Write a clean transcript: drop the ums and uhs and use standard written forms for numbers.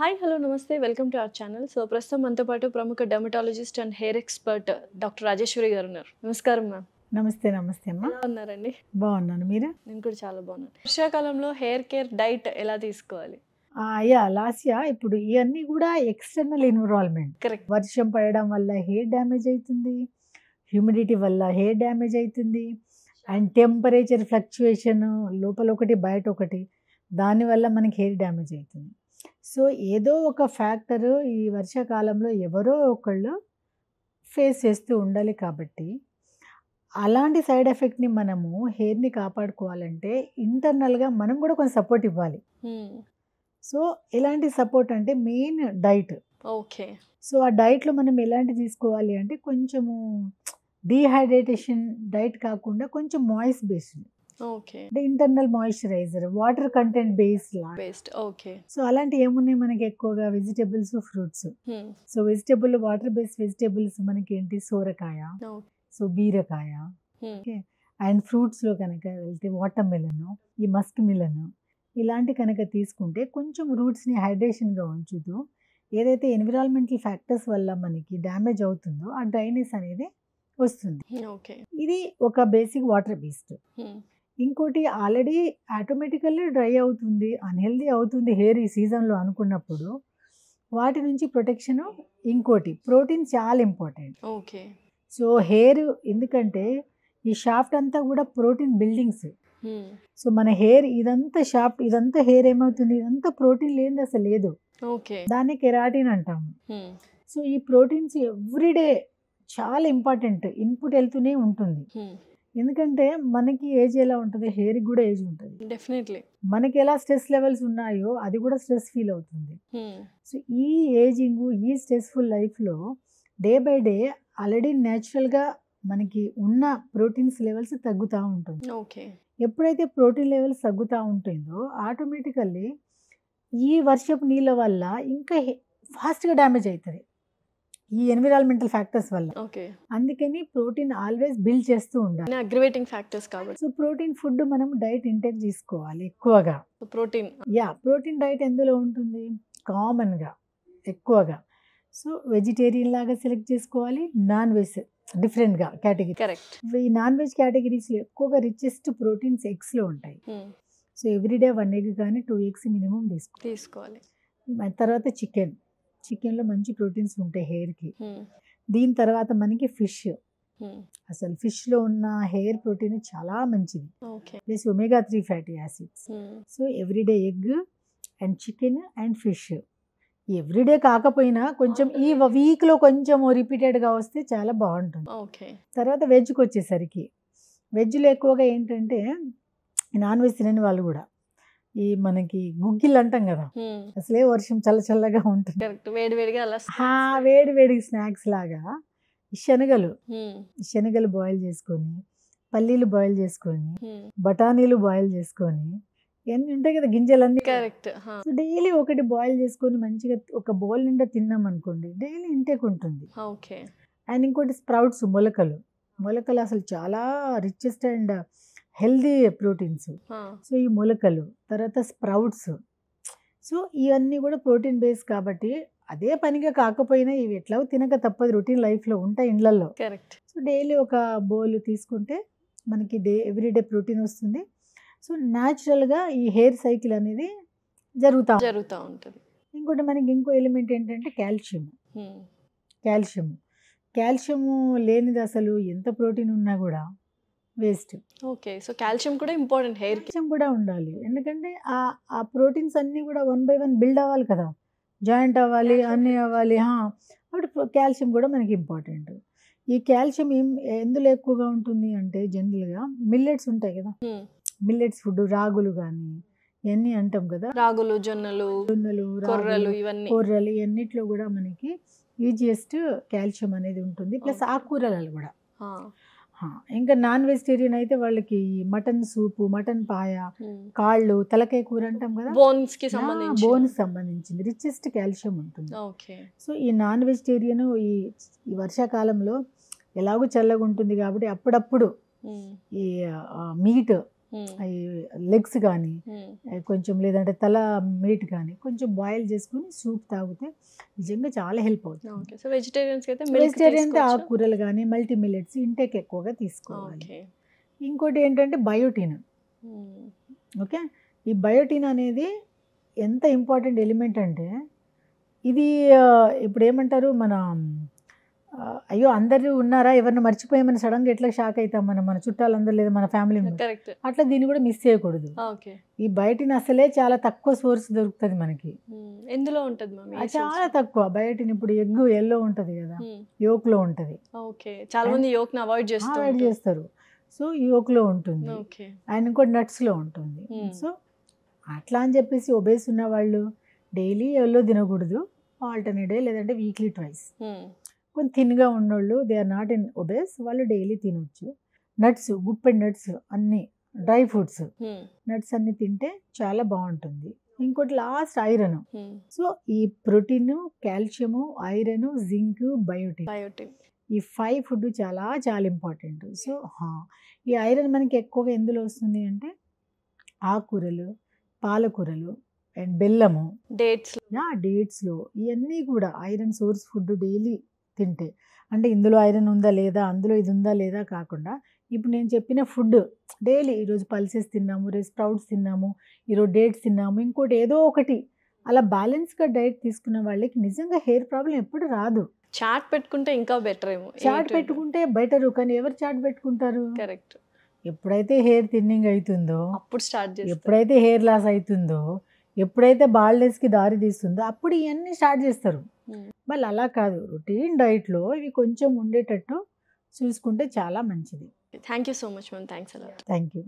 Hi hello నమస్తే welcome to our channel. So ప్రస్తుతం మనతో పాటు ప్రముఖ dermatologist and hair expert doctor Rajeshwari గారు ఉన్నారు. నమస్కారం మ్యామ్. నమస్తే నమస్తే అమ్మా. ఎలా ఉన్నారండి? బాగున్నాను, మీరు? నేను కూడా చాలా బాగున్నాను. వర్షాకాలంలో హెయిర్ కేర్ డైట్ ఎలా తీసుకోవాలి? లాస్యా ఇప్పుడు ఇవన్నీ కూడా ఎక్స్టర్నల్ ఎన్విరాన్మెంట్. కరెక్ట్. వర్షం పడడం వల్ల హెయిర్ డ్యామేజ్ అవుతుంది, హ్యూమిడిటీ వల్ల హెయిర్ డ్యామేజ్ అవుతుంది, అండ్ టెంపరేచర్ ఫ్లక్చుయేషన్ లోపల ఒకటి బయట ఒకటి, దానివల్ల మనకి హెయిర్ డ్యామేజ్ అవుతుంది. సో ఏదో ఒక ఫ్యాక్టరు ఈ వర్షాకాలంలో ఎవరో ఒకళ్ళు ఫేస్ చేస్తూ ఉండాలి. కాబట్టి అలాంటి సైడ్ ఎఫెక్ట్ని మనము హెయిర్ని కాపాడుకోవాలంటే ఇంటర్నల్గా మనం కూడా కొంచెం సపోర్ట్ ఇవ్వాలి. సో ఎలాంటి సపోర్ట్ అంటే మెయిన్ డైట్. ఓకే. సో ఆ డైట్లో మనం ఎలాంటి తీసుకోవాలి అంటే కొంచెము డీహైడ్రేటేషన్ డైట్ కాకుండా కొంచెం మాయిస్ట్ బేస్డ్, ఓకే. అంటే internal moisturiser, water content based. Okay. So అలాంటి ఏమున్నాయి మనకి ఎక్కువగా vegetables, fruits. So vegetable water based vegetables మనకి ఏంటి, సోరకాయ, సో బీరకాయ, ఓకే. అండ్ ఫ్రూట్స్లో కనుక వెళ్తే వాటర్ మిలన్, ఈ మస్క్ మిలన్, ఇలాంటి కనుక తీసుకుంటే కొంచెం రూట్స్ని హైడ్రేషన్గా ఉంచుతూ ఏదైతే ఎన్విరాన్మెంటల్ ఫ్యాక్టర్స్ వల్ల మనకి డ్యామేజ్ అవుతుందో ఆ డ్రైనెస్ అనేది వస్తుంది. ఓకే. ఇది ఒక బేసిక్ వాటర్ బేస్డ్. ఇంకోటి ఆల్రెడీ ఆటోమేటికల్లీ డ్రై అవుతుంది, అన్హెల్దీ అవుతుంది హెయిర్ ఈ సీజన్లో అనుకున్నప్పుడు వాటి నుంచి ప్రొటెక్షన్. ఇంకోటి ప్రోటీన్ చాలా ఇంపార్టెంట్. ఓకే. సో హెయిర్ ఎందుకంటే ఈ షాఫ్ట్ అంతా కూడా ప్రోటీన్ బిల్డింగ్స్. సో మన హెయిర్ ఇదంతా షాఫ్ట్, ఇదంతా హెయిర్ ఏమవుతుంది, ఇదంతా ప్రోటీన్ లేనిది అసలు లేదు. ఓకే. దాన్ని కెరాటిన్ అంటాము. సో ఈ ప్రోటీన్స్ ఎవ్రీడే చాలా ఇంపార్టెంట్, ఇన్పుట్ వెళ్తూనే ఉంటుంది. ఎందుకంటే మనకి ఏజ్ ఎలా ఉంటుంది, హెయిర్కి కూడా ఏజ్ ఉంటుంది. డెఫినెట్లీ. మనకి ఎలా స్ట్రెస్ లెవెల్స్ ఉన్నాయో అది కూడా స్ట్రెస్ ఫీల్ అవుతుంది. సో ఈ ఏజింగ్, ఈ స్ట్రెస్ఫుల్ లైఫ్లో డే బై డే ఆల్రెడీ న్యాచురల్గా మనకి ఉన్న ప్రోటీన్స్ లెవెల్స్ తగ్గుతూ ఉంటుంది. ఓకే. ఎప్పుడైతే ప్రోటీన్ లెవెల్స్ తగ్గుతూ ఉంటుందో ఆటోమేటికల్లీ ఈ వర్షపు నీళ్ళ వల్ల ఇంకా ఫాస్ట్గా డ్యామేజ్ అవుతుంది ఈ ఎన్విరాన్మెంటల్ ఫ్యాక్టర్స్ వల్ల. ఓకే. అందుకని ప్రోటీన్ ఆల్వేస్ బిల్డ్ చేస్తూ ఉండాలి. అగ్రివేటింగ్ ఫ్యాక్టర్స్ కాబట్టి. సో ప్రోటీన్ ఫుడ్ మనం డైట్ ఇంటేక్ తీసుకోవాలి ఎక్కువగా. ప్రోటీన్ డైట్ ఎందులో ఉంటుంది కామన్గా ఎక్కువగా. సో వెజిటేరియన్ లాగా సెలెక్ట్ చేసుకోవాలి, నాన్ వెజ్ డిఫరెంట్గా కేటగిరీ. కరెక్ట్. ఈ నాన్ వెజ్ కేటగిరీస్లో ఎక్కువగా రిచెస్ట్ ప్రోటీన్స్ ఎగ్స్లో ఉంటాయి. సో ఎవ్రీడే 1 egg కానీ 2 eggs మినిమం తీసుకోవాలి. తర్వాత చికెన్లో మంచి ప్రోటీన్స్ ఉంటాయి హెయిర్కి. దీని తర్వాత మనకి ఫిష్. అసలు ఫిష్లో ఉన్న హెయిర్ ప్రోటీన్ చాలా మంచిది, plus omega-3 fatty acids. So everyday egg and chicken and fish. Everyday కాకపోయినా కొంచెం ఈ వీక్లో కొంచెం రిపీటెడ్గా వస్తే చాలా బాగుంటుంది. తర్వాత వెజ్కి వచ్చేసరికి వెజ్లో ఎక్కువగా ఏంటంటే నాన్ వెజ్ తినని వాళ్ళు కూడా ఈ మనకి గుగ్గిళ్ళు అంటాం కదా, అసలే వర్షం చల్లగా ఉంటుంది, వేడి స్నాక్స్ లాగా శనగలు బాయిల్ చేసుకొని, పల్లీలు బాయిల్ చేసుకొని, బఠానీలు బాయిల్ చేసుకొని, ఇవన్నీ ఉంటాయి కదా గింజలన్నీ. కరెక్ట్. సో డైలీ ఒకటి బాయిల్ చేసుకొని మంచిగా ఒక బౌల్ నిండా తిన్నాం అనుకోండి, డైలీ ఇంటేక్ ఉంటుంది. ఓకే. అండ్ ఇంకోటి స్ప్రౌట్స్, మొలకలు అసలు చాలా richest and healthy proteins. So ఈ మొలకలు, తర్వాత స్ప్రౌట్స్, సో ఇవన్నీ కూడా ప్రోటీన్ బేస్ కాబట్టి అదే పనిగా కాకపోయినా ఇవి ఎట్లా తినక తప్పదు, రొటీన్ లైఫ్లో ఉంటాయి ఇండ్లలో. కరెక్ట్. సో డైలీ ఒక బౌల్ తీసుకుంటే మనకి ఎవ్రీడే ప్రోటీన్ వస్తుంది. సో న్యాచురల్గా ఈ హెయిర్ సైకిల్ అనేది జరుగుతూ ఉంటుంది. ఇంకోటి మనకి ఇంకో ఎలిమెంట్ ఏంటంటే కాల్షియము లేనిది అసలు ఎంత ప్రోటీన్ ఉన్నా కూడా వేస్ట్. ఓకే. సో కాల్షియం కూడా ఇంపార్టెంట్, కాల్షియం కూడా ఉండాలి. ఎందుకంటే ఆ ప్రోటీన్స్ అన్నీ కూడా 1 by 1 బిల్డ్ అవ్వాలి కదా, జాయింట్ అవ్వాలి, అన్నీ అవ్వాలి. అప్పుడు కాల్షియం కూడా మనకి ఇంపార్టెంట్. ఈ కాల్షియం ఎందులో ఎక్కువగా ఉంటుంది అంటే జనరల్గా మిల్లెట్స్ ఉంటాయి కదా, మిల్లెట్స్ ఫుడ్, రాగులు కానీ ఇవన్నీ అంటాం కదా, రాగులు, జొన్నలు, కొర్రలు, ఇవన్నిట్లో కూడా మనకి ఈజియెస్ట్ కాల్షియం అనేది ఉంటుంది. ప్లస్ ఆకుకూరలు కూడా. ఇంకా నాన్ వెజిటేరియన్ అయితే వాళ్ళకి మటన్ సూపు, మటన్ పాయ, కాళ్ళు, తలకాయ కూర అంటాం కదా, బోన్స్ సంబంధించింది రిచెస్ట్ కాల్షియం ఉంటుంది. సో ఈ నాన్ వెజిటేరియన్ ఈ వర్షాకాలంలో ఎలాగో చల్లగా ఉంటుంది కాబట్టి అప్పుడప్పుడు ఈ మీట్ అవి లెగ్స్ కానీ కొంచెం లేదంటే తల మీట్ కానీ కొంచెం బాయిల్ చేసుకుని సూప్ తాగితే నిజంగా చాలా హెల్ప్ అవుతుంది. సో వెజిటేరియన్స్ అయితే వెజిటేరియన్ ఆకుకూరలు కానీ మల్టీ మిల్లెట్స్ ఇంటేక్ ఎక్కువగా తీసుకోవాలి. ఇంకోటి ఏంటంటే బయోటిన్. ఓకే, ఈ బయోటిన్ అనేది ఎంత ఇంపార్టెంట్ ఎలిమెంట్ అంటే ఇది ఇప్పుడు ఏమంటారు మన అయ్యో అందరూ ఉన్నారా ఎవరిని మర్చిపోయామని సడన్గా ఎట్లా షాక్ అవుతాం మన చుట్టాలందరూ లేదా మన ఫ్యామిలీ అట్లా దీన్ని కూడా మిస్ చేయకూడదు. ఈ బయోటిన్ అసలే చాలా తక్కువ సోర్స్ దొరుకుతుంది మనకి. ఎందులో ఉంటుంది చాలా తక్కువ బయోటిన్. ఇప్పుడు ఎగ్ ఎల్లో ఉంటుంది కదా, యోక్ లో ఉంటుంది. చాలా మంది యోక్ ని అవాయిడ్ చేస్తారు. సో యోక్ లో ఉంటుంది అండ్ ఇంకోటి నట్స్ లో ఉంటుంది. సో అట్లా అని చెప్పేసి ఒబేస్ ఉన్న వాళ్ళు డైలీ ఎల్లో తినకూడదు, ఆల్టర్నేట్ డే లేదంటే వీక్లీ ట్వైస్. కొంచెం థిన్గా ఉన్నోళ్ళు they are not in obese, వాళ్ళు డైలీ తినొచ్చు. నట్స్, గుప్పెడ్ నట్స్ అన్ని డ్రై ఫ్రూట్స్ నట్స్ అన్ని తింటే చాలా బాగుంటుంది. ఇంకోటి లాస్ట్ ఐరన్. సో ఈ protein, calcium, iron, zinc, biotin ఈ 5 ఫుడ్ చాలా చాలా ఇంపార్టెంట్. సో ఈ ఐరన్ మనకి ఎక్కువగా ఎందులో వస్తుంది అంటే ఆకుకూరలు, పాలకూరలు అండ్ బెల్లము, డేట్స్లో ఇవన్నీ కూడా ఐరన్ సోర్స్ ఫుడ్ డైలీ తింటే. అంటే ఇందులో ఐరన్ ఉందా లేదా, అందులో ఇది ఉందా లేదా కాకుండా ఇప్పుడు నేను చెప్పిన ఫుడ్ డైలీ ఈరోజు పల్సెస్ తిన్నాము, రేపు స్ప్రౌట్స్ తిన్నాము, ఈరోజు డేట్స్ తిన్నాము, ఇంకోటి ఏదో ఒకటి అలా బ్యాలెన్స్గా డైట్ తీసుకున్న వాళ్ళకి నిజంగా హెయిర్ ప్రాబ్లం ఎప్పుడు రాదు. చాట్ పెట్టుకుంటే ఇంకా బెటర్ ఏమో. చాట్ పెట్టుకుంటే బెటరు, కానీ ఎవరు చాట్ పెట్టుకుంటారు? కరెక్ట్. ఎప్పుడైతే హెయిర్ థిన్నింగ్ అవుతుందో అప్పుడు స్టార్ట్ చేస్తారు. ఎప్పుడైతే హెయిర్ లాస్ అవుతుందో, ఎప్పుడైతే బాల్నెస్కి దారి తీస్తుందో అప్పుడు ఇవన్నీ స్టార్ట్ చేస్తారు. మళ్ళీ అలా కాదు, రొటీన్ డైట్లో ఇవి కొంచెం ఉండేటట్టు చూసుకుంటే చాలా మంచిది. Thank you so much ma'am. Thanks a lot. Thank you.